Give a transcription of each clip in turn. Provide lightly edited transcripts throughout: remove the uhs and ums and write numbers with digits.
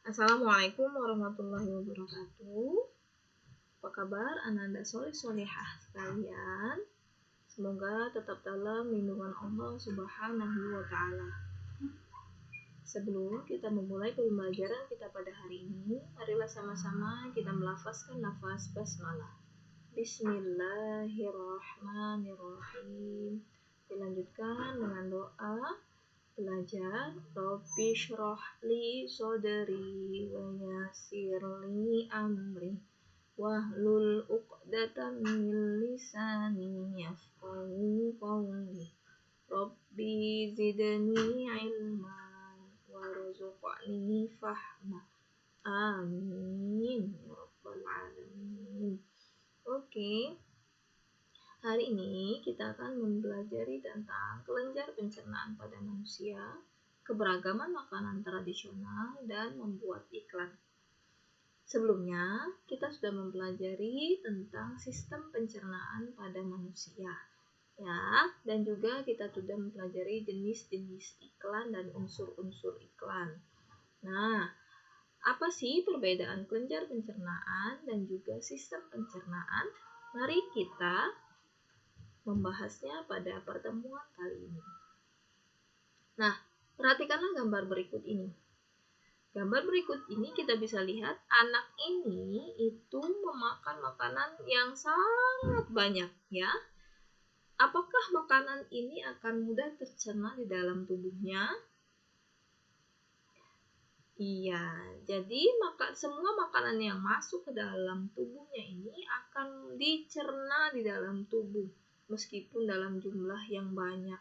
Assalamualaikum warahmatullahi wabarakatuh. Apa kabar Ananda soleh-solehah sekalian? Semoga tetap dalam lindungan Allah Subhanahu wa Ta'ala. Sebelum kita memulai pembelajaran kita pada hari ini, marilah sama-sama kita melafazkan lafaz basmalah. Bismillahirrahmanirrahim. Dilanjutkan dengan doa belajar. Rabbi shrah li sodri wa yassir li amri wahlul 'uqdatam min lisani yafqahu qawli. Rabbi zidni ilman warzuqni fahma. Amin ya rabbal alamin. Oke. Hari ini kita akan mempelajari tentang kelenjar pencernaan pada manusia, keberagaman makanan tradisional, dan membuat iklan. Sebelumnya, kita sudah mempelajari tentang sistem pencernaan pada manusia, ya, dan juga kita sudah mempelajari jenis-jenis iklan dan unsur-unsur iklan. Nah, apa sih perbedaan kelenjar pencernaan dan juga sistem pencernaan? Mari kita membahasnya pada pertemuan kali ini. Nah, perhatikanlah gambar berikut ini. Gambar berikut ini kita bisa lihat anak ini itu memakan makanan yang sangat banyak, ya. Apakah makanan ini akan mudah tercerna di dalam tubuhnya? Iya, jadi semua makanan yang masuk ke dalam tubuhnya ini akan dicerna di dalam tubuh, meskipun dalam jumlah yang banyak.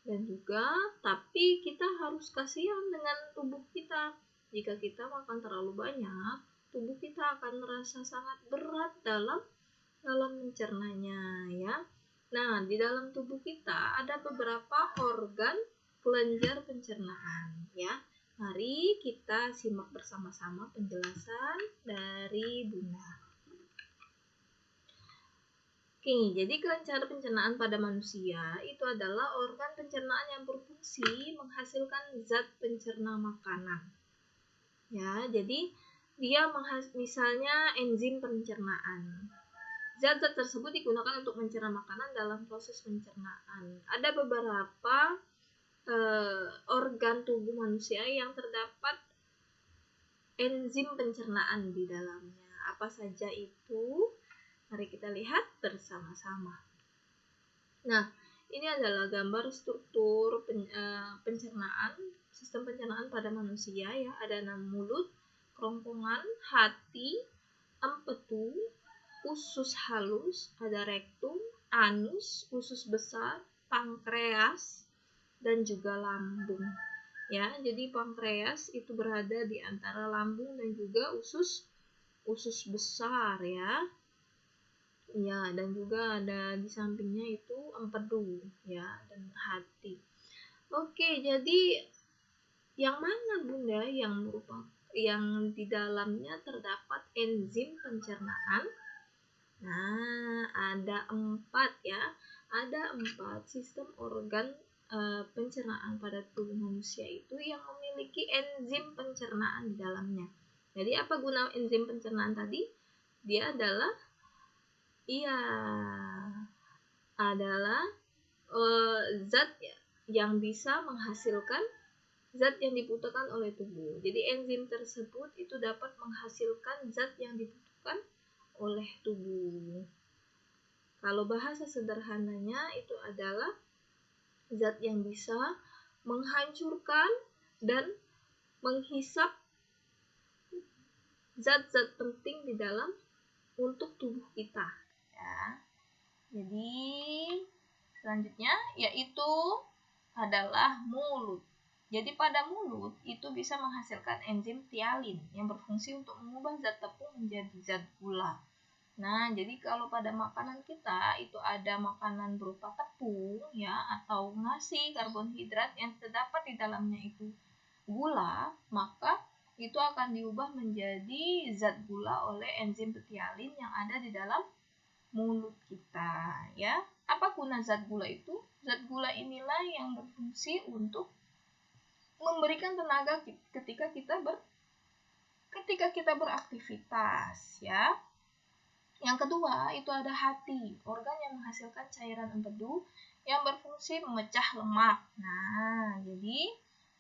Dan juga, tapi kita harus kasihan dengan tubuh kita. Jika kita makan terlalu banyak, tubuh kita akan merasa sangat berat dalam mencernanya, ya. Nah, di dalam tubuh kita ada beberapa organ kelenjar pencernaan, ya. Mari kita simak bersama-sama penjelasan dari Bunda. Oke, jadi kelenjar pencernaan pada manusia itu adalah organ pencernaan yang berfungsi menghasilkan zat pencerna makanan. Ya, jadi dia misalnya enzim pencernaan. Zat-zat tersebut digunakan untuk mencerna makanan dalam proses pencernaan. Ada beberapa organ tubuh manusia yang terdapat enzim pencernaan di dalamnya. Apa saja itu? Mari kita lihat bersama-sama. Nah, ini adalah gambar struktur pencernaan, sistem pencernaan pada manusia, ya. Ada 6 mulut, kerongkongan, hati, empedu, usus halus, ada rektum, anus, usus besar, pankreas, dan juga lambung. Ya, jadi pankreas itu berada di antara lambung dan juga usus besar, ya. Ya, dan juga ada di sampingnya itu empedu, ya, dan hati. Oke, jadi yang mana Bunda yang di dalamnya terdapat enzim pencernaan? Nah, ada 4, ya. Ada 4 sistem organ pencernaan pada tubuh manusia itu yang memiliki enzim pencernaan di dalamnya. Jadi apa guna enzim pencernaan tadi? Dia adalah zat yang bisa menghasilkan zat yang dibutuhkan oleh tubuh. Jadi enzim tersebut itu dapat menghasilkan zat yang dibutuhkan oleh tubuh. Kalau bahasa sederhananya itu adalah zat yang bisa menghancurkan dan menghisap zat-zat penting di dalam untuk tubuh kita, ya. Jadi selanjutnya yaitu adalah mulut. Jadi pada mulut itu bisa menghasilkan enzim tialin yang berfungsi untuk mengubah zat tepung menjadi zat gula. Nah, jadi kalau pada makanan kita itu ada makanan berupa tepung, ya, atau nasi, karbohidrat yang terdapat di dalamnya itu gula, maka itu akan diubah menjadi zat gula oleh enzim tialin yang ada di dalam mulut kita, ya. Apa guna zat gula itu? Zat gula inilah yang berfungsi untuk memberikan tenaga ketika kita ketika kita beraktivitas, ya. Yang kedua, itu ada hati, organ yang menghasilkan cairan empedu yang berfungsi memecah lemak. Nah, jadi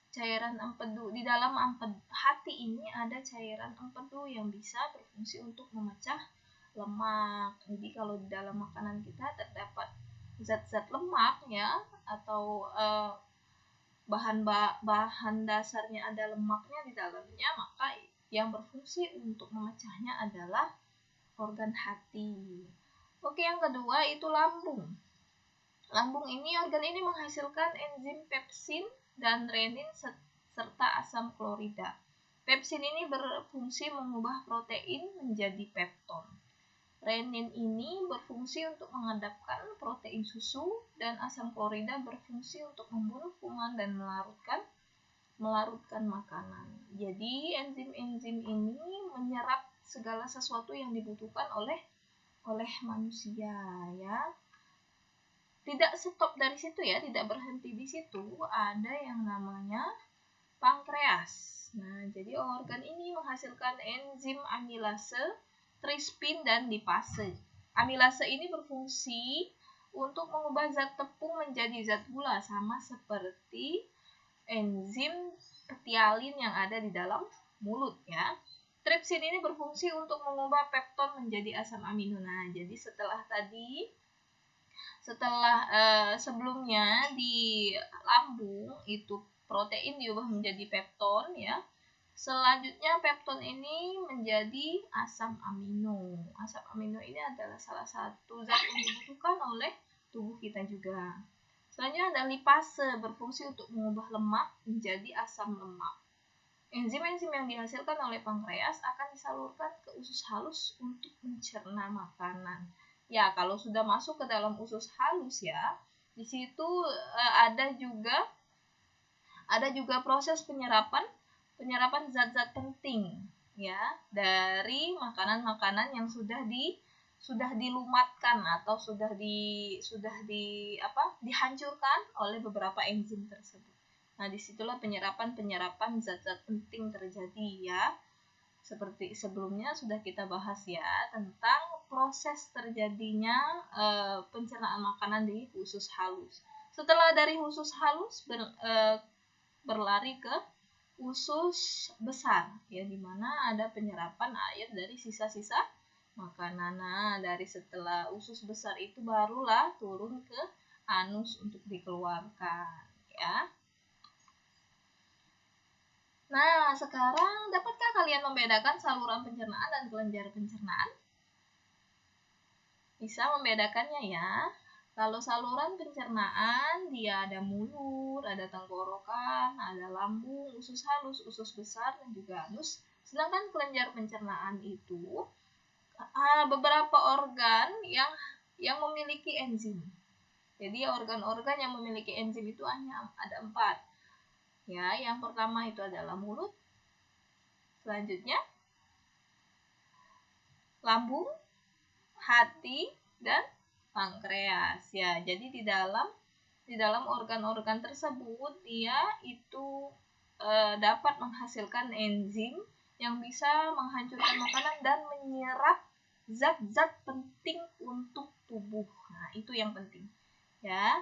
cairan empedu di dalam hati ini ada cairan empedu yang bisa berfungsi untuk memecah lemak. Jadi kalau di dalam makanan kita terdapat zat-zat lemak, ya, atau bahan dasarnya ada lemaknya di dalamnya, maka yang berfungsi untuk memecahnya adalah organ hati. Oke, yang kedua itu lambung. Lambung ini, organ ini menghasilkan enzim pepsin dan renin serta asam klorida. Pepsin ini berfungsi mengubah protein menjadi pepton. Renin ini berfungsi untuk menghadapkan protein susu dan asam klorida berfungsi untuk membunuh kuman dan melarutkan makanan. Jadi enzim-enzim ini menyerap segala sesuatu yang dibutuhkan oleh manusia, ya. Tidak stop dari situ, ya, tidak berhenti di situ. Ada yang namanya pankreas. Nah, jadi organ ini menghasilkan enzim amilase, trispin, dan lipase. Amilase ini berfungsi untuk mengubah zat tepung menjadi zat gula, sama seperti enzim petialin yang ada di dalam mulut, ya. Tripsin ini berfungsi untuk mengubah pepton menjadi asam amino. Nah, jadi sebelumnya di lambung itu protein diubah menjadi pepton, ya. Selanjutnya pepton ini menjadi asam amino. Asam amino ini adalah salah satu zat yang dibutuhkan oleh tubuh kita juga. Selanjutnya ada lipase, berfungsi untuk mengubah lemak menjadi asam lemak. Enzim-enzim yang dihasilkan oleh pankreas akan disalurkan ke usus halus untuk mencerna makanan. Ya, kalau sudah masuk ke dalam usus halus, ya, di situ ada juga proses penyerapan zat-zat penting, ya, dari makanan-makanan yang sudah dilumatkan atau sudah dihancurkan oleh beberapa enzim tersebut. Nah, disitulah penyerapan zat-zat penting terjadi, ya. Seperti sebelumnya sudah kita bahas, ya, tentang proses terjadinya pencernaan makanan di usus halus. Setelah dari usus halus berlari ke usus besar, ya, di mana ada penyerapan air dari sisa-sisa makanan. Nah, dari setelah usus besar itu barulah turun ke anus untuk dikeluarkan, ya. Nah, sekarang dapatkah kalian membedakan saluran pencernaan dan kelenjar pencernaan? Bisa membedakannya, ya. Kalau saluran pencernaan, dia ada mulut, ada tenggorokan, ada lambung, usus halus, usus besar, dan juga anus. Sedangkan kelenjar pencernaan itu beberapa organ yang memiliki enzim. Jadi organ-organ yang memiliki enzim itu hanya ada 4. Ya, yang pertama itu adalah mulut, selanjutnya lambung, hati, dan pankreas. Ya, jadi di dalam organ-organ tersebut dia itu dapat menghasilkan enzim yang bisa menghancurkan makanan dan menyerap zat-zat penting untuk tubuh. Nah, itu yang penting, ya.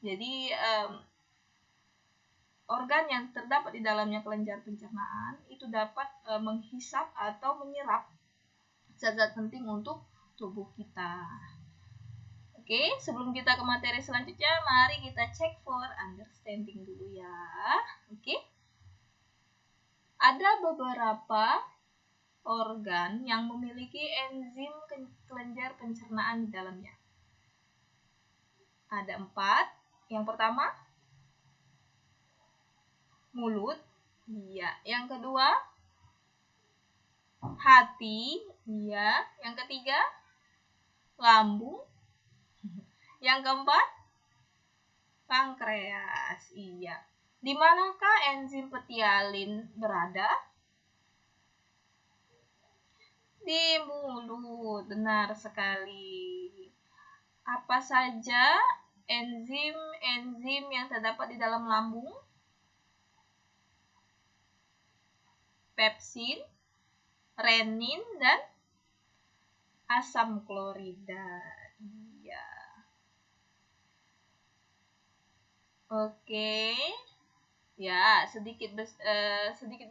Jadi organ yang terdapat di dalamnya kelenjar pencernaan itu dapat menghisap atau menyerap zat-zat penting untuk tubuh kita. Oke, sebelum kita ke materi selanjutnya, mari kita cek for understanding dulu, ya. Oke. Ada beberapa organ yang memiliki enzim kelenjar pencernaan di dalamnya. Ada 4. Yang pertama, mulut, iya. Yang kedua, hati, iya. Yang ketiga, lambung. Yang keempat, pankreas, iya. Di manakah enzim petialin berada? Di mulut, benar sekali. Apa saja enzim yang terdapat di dalam lambung? Pepsin, renin, dan asam klorida. Iya. Oke. Ya, sedikit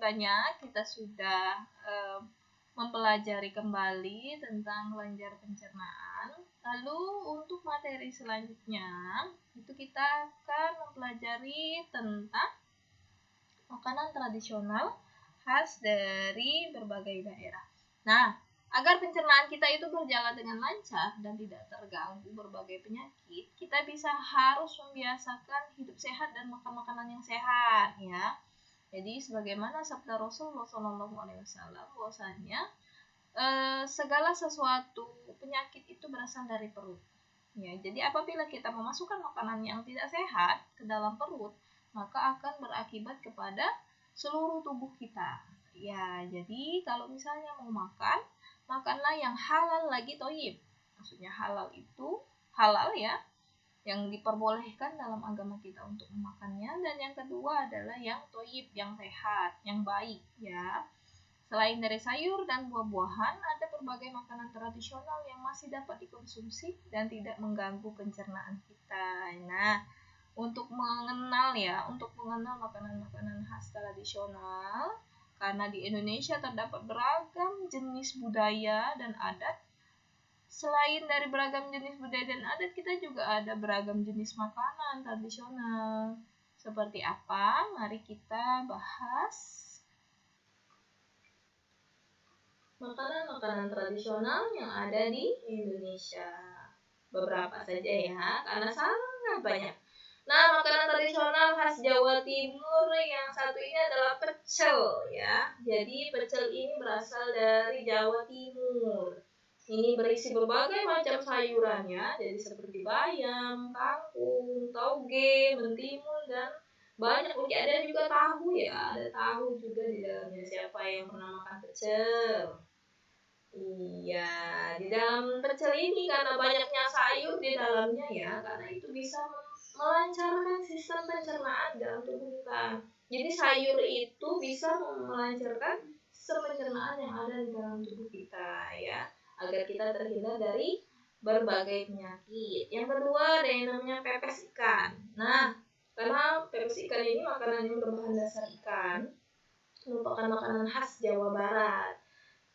banyak kita sudah mempelajari kembali tentang kelenjar pencernaan. Lalu untuk materi selanjutnya itu kita akan mempelajari tentang makanan tradisional khas dari berbagai daerah. Nah, agar pencernaan kita itu berjalan dengan lancar dan tidak terganggu berbagai penyakit, kita harus membiasakan hidup sehat dan makan makanan yang sehat, ya. Jadi sebagaimana sabda Rasulullah SAW, bahwasanya segala sesuatu penyakit itu berasal dari perut. Ya, jadi apabila kita memasukkan makanan yang tidak sehat ke dalam perut, maka akan berakibat kepada seluruh tubuh kita. Ya, jadi kalau misalnya mau makan, makanlah yang halal lagi thayyib. Maksudnya halal itu halal, ya, yang diperbolehkan dalam agama kita untuk memakannya. Dan yang kedua adalah yang thayyib, yang sehat, yang baik, ya. Selain dari sayur dan buah-buahan, ada berbagai makanan tradisional yang masih dapat dikonsumsi dan tidak mengganggu pencernaan kita. Nah, untuk mengenal makanan-makanan khas tradisional, karena di Indonesia terdapat beragam jenis budaya dan adat. Selain dari beragam jenis budaya dan adat, kita juga ada beragam jenis makanan tradisional. Seperti apa? Mari kita bahas makanan-makanan tradisional yang ada di Indonesia. Beberapa saja, ya, karena sangat banyak. Nah, makanan tradisional khas Jawa Timur yang satu ini adalah pecel, ya. Jadi pecel ini berasal dari Jawa Timur. Ini berisi berbagai macam sayurannya, jadi seperti bayam, kangkung, tauge, mentimun, dan banyak lagi. Ada juga tahu, ya. Ada tahu juga di dalamnya. Siapa yang pernah makan pecel? Iya, di dalam pecel ini karena banyaknya sayur di dalamnya, ya, karena itu bisa melancarkan sistem pencernaan dalam tubuh kita. Jadi sayur itu bisa melancarkan sistem pencernaan yang ada di dalam tubuh kita, ya, agar kita terhindar dari berbagai penyakit. Yang kedua ada yang namanya pepes ikan. Nah, karena pepes ikan ini makanan yang berbahan dasar ikan, merupakan makanan khas Jawa Barat.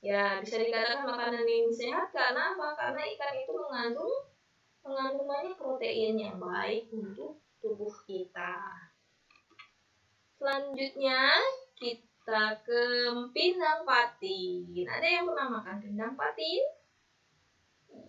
Ya, bisa dikatakan makanan yang sehat karena apa? Karena ikan itu mengandung banyak protein yang baik untuk tubuh kita. Selanjutnya kita ke pindang patin. Ada yang pernah makan pindang patin?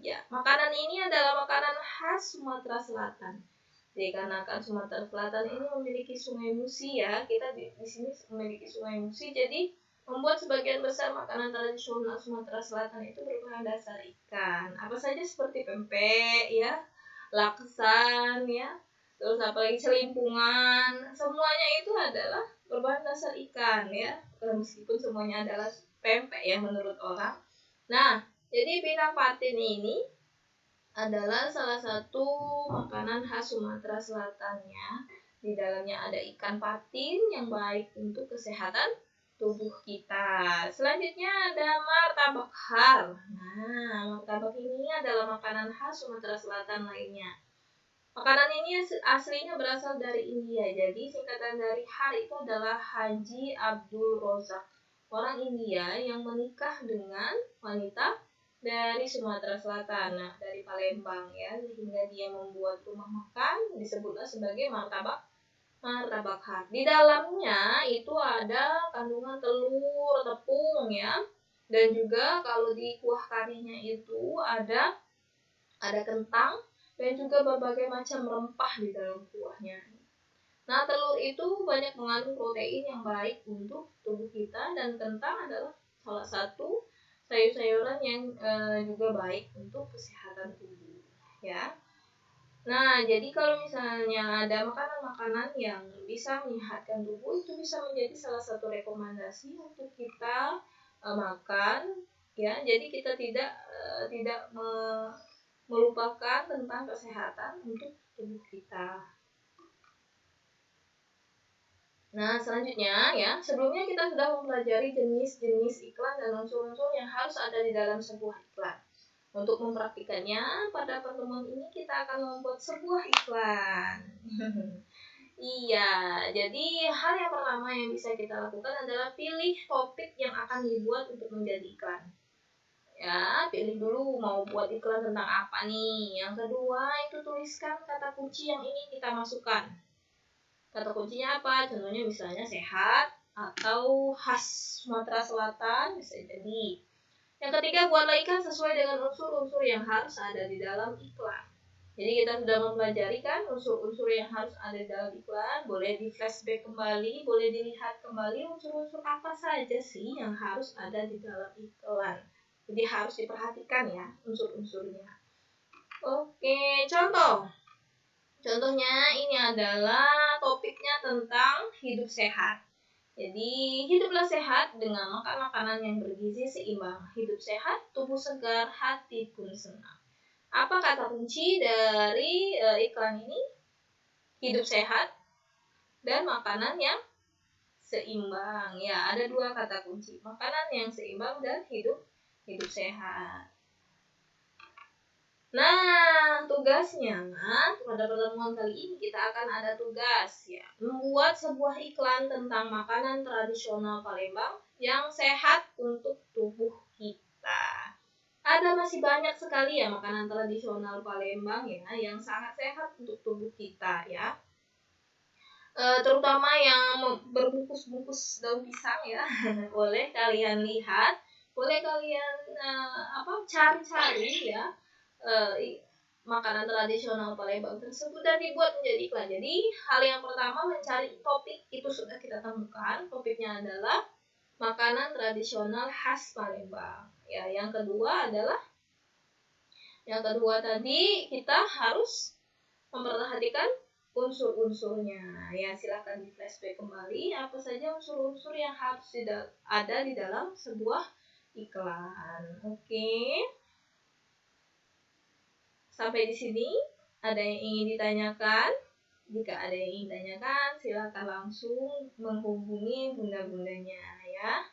Ya, makanan ini adalah makanan khas Sumatera Selatan. Dikarenakan Sumatera Selatan ini memiliki Sungai Musi, ya, kita di sini memiliki Sungai Musi, jadi membuat sebagian besar makanan tradisional Sumatera Selatan itu berbahan dasar ikan. Apa saja seperti pempek, ya, laksan, ya, terus apalagi celimpungan, semuanya itu adalah berbahan dasar ikan, ya. Meskipun semuanya adalah pempek, ya, menurut orang. Nah, jadi pindang patin ini adalah salah satu makanan khas Sumatera Selatan-nya. Di dalamnya ada ikan patin yang baik untuk kesehatan tubuh kita. Selanjutnya ada martabak har. Nah, martabak ini adalah makanan khas Sumatera Selatan lainnya. Makanan ini aslinya berasal dari India. Jadi singkatan dari har itu adalah Haji Abdul Rozak, orang India yang menikah dengan wanita dari Sumatera Selatan, nah, dari Palembang, ya, sehingga dia membuat rumah makan disebutlah sebagai martabak har. Di dalamnya itu ada kandungan telur, tepung, ya, dan juga kalau di kuah karinya itu ada kentang dan juga berbagai macam rempah di dalam kuahnya. Nah, telur itu banyak mengandung protein yang baik untuk tubuh kita, dan kentang adalah salah satu sayur-sayuran yang juga baik untuk kesehatan tubuh, ya. Nah, jadi kalau misalnya ada makanan-makanan yang bisa menyehatkan tubuh, itu bisa menjadi salah satu rekomendasi untuk kita makan, ya. Jadi kita tidak melupakan tentang kesehatan untuk tubuh kita. Nah, selanjutnya ya, sebelumnya kita sudah mempelajari jenis-jenis iklan dan unsur-unsur yang harus ada di dalam sebuah iklan. Untuk mempraktikannya, pada pertemuan ini kita akan membuat sebuah iklan. Iya, jadi hal yang pertama yang bisa kita lakukan adalah pilih topik yang akan dibuat untuk menjadi iklan. Ya, pilih dulu mau buat iklan tentang apa nih. Yang kedua, itu tuliskan kata kunci yang ingin kita masukkan. Kata kuncinya apa? Contohnya misalnya sehat atau khas Sumatera Selatan, bisa jadi. Yang ketiga, buatlah iklan sesuai dengan unsur-unsur yang harus ada di dalam iklan. Jadi kita sudah mempelajari kan unsur-unsur yang harus ada di dalam iklan. Boleh di flashback kembali, boleh dilihat kembali unsur-unsur apa saja sih yang harus ada di dalam iklan. Jadi harus diperhatikan ya unsur-unsurnya. Oke, contoh. Contohnya ini adalah topiknya tentang hidup sehat. Jadi, hiduplah sehat dengan makan makanan yang bergizi seimbang. Hidup sehat, tubuh segar, hati pun senang. Apa kata kunci dari iklan ini? Hidup sehat dan makanan yang seimbang. Ya, ada dua kata kunci. Makanan yang seimbang dan hidup sehat. Nah, tugasnya pada pertemuan kali ini kita akan ada tugas ya, membuat sebuah iklan tentang makanan tradisional Palembang yang sehat untuk tubuh kita. Ada masih banyak sekali ya makanan tradisional Palembang ya yang sangat sehat untuk tubuh kita ya. Terutama yang berbungkus-bungkus daun pisang ya. Boleh kalian lihat, boleh kalian cari-cari ya makanan tradisional Palembang tersebut dan dibuat menjadi iklan. Jadi hal yang pertama mencari topik itu sudah kita temukan. Topiknya adalah makanan tradisional khas Palembang. Ya, yang kedua tadi kita harus memperhatikan unsur-unsurnya. Ya, silakan di flashback kembali apa saja unsur-unsur yang harus ada di dalam sebuah iklan. Oke. Sampai di sini, ada yang ingin ditanyakan? Jika ada yang ingin ditanyakan, silakan langsung menghubungi bunda-bundanya ya.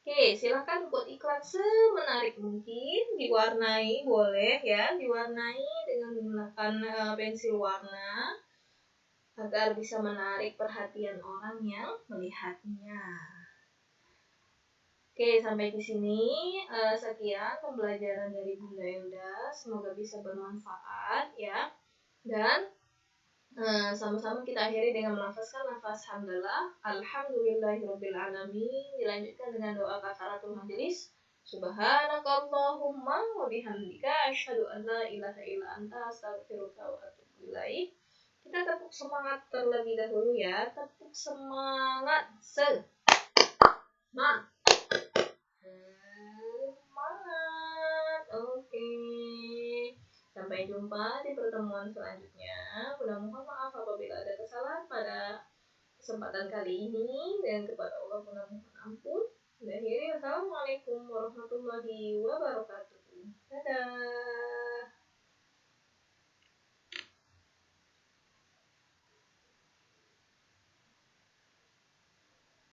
Oke, silakan buat iklan semenarik mungkin, diwarnai boleh ya, diwarnai dengan menggunakan pensil warna agar bisa menarik perhatian orang yang melihatnya. Oke, sampai di sini sekian pembelajaran dari Bunda Elda. Semoga bisa bermanfaat ya. Dan sama-sama kita akhiri dengan melafazkan lafaz hamdalah. Alhamdulillahirobbilalamin. Dilanjutkan dengan doa kafaratul majelis. Subhanakallahumma wa bihamdika asyhadu an la ilaha illa anta astaghfiruka wa atubu ilaik. Kita tepuk semangat terlebih dahulu ya. Tepuk semangat. Semangat. Oke. Sampai jumpa di pertemuan selanjutnya. Mohon maaf apabila ada kesalahan pada kesempatan kali ini dan kepada Allah mohon ampun. Akhirnya, assalamualaikum warahmatullahi wabarakatuh. Dadah.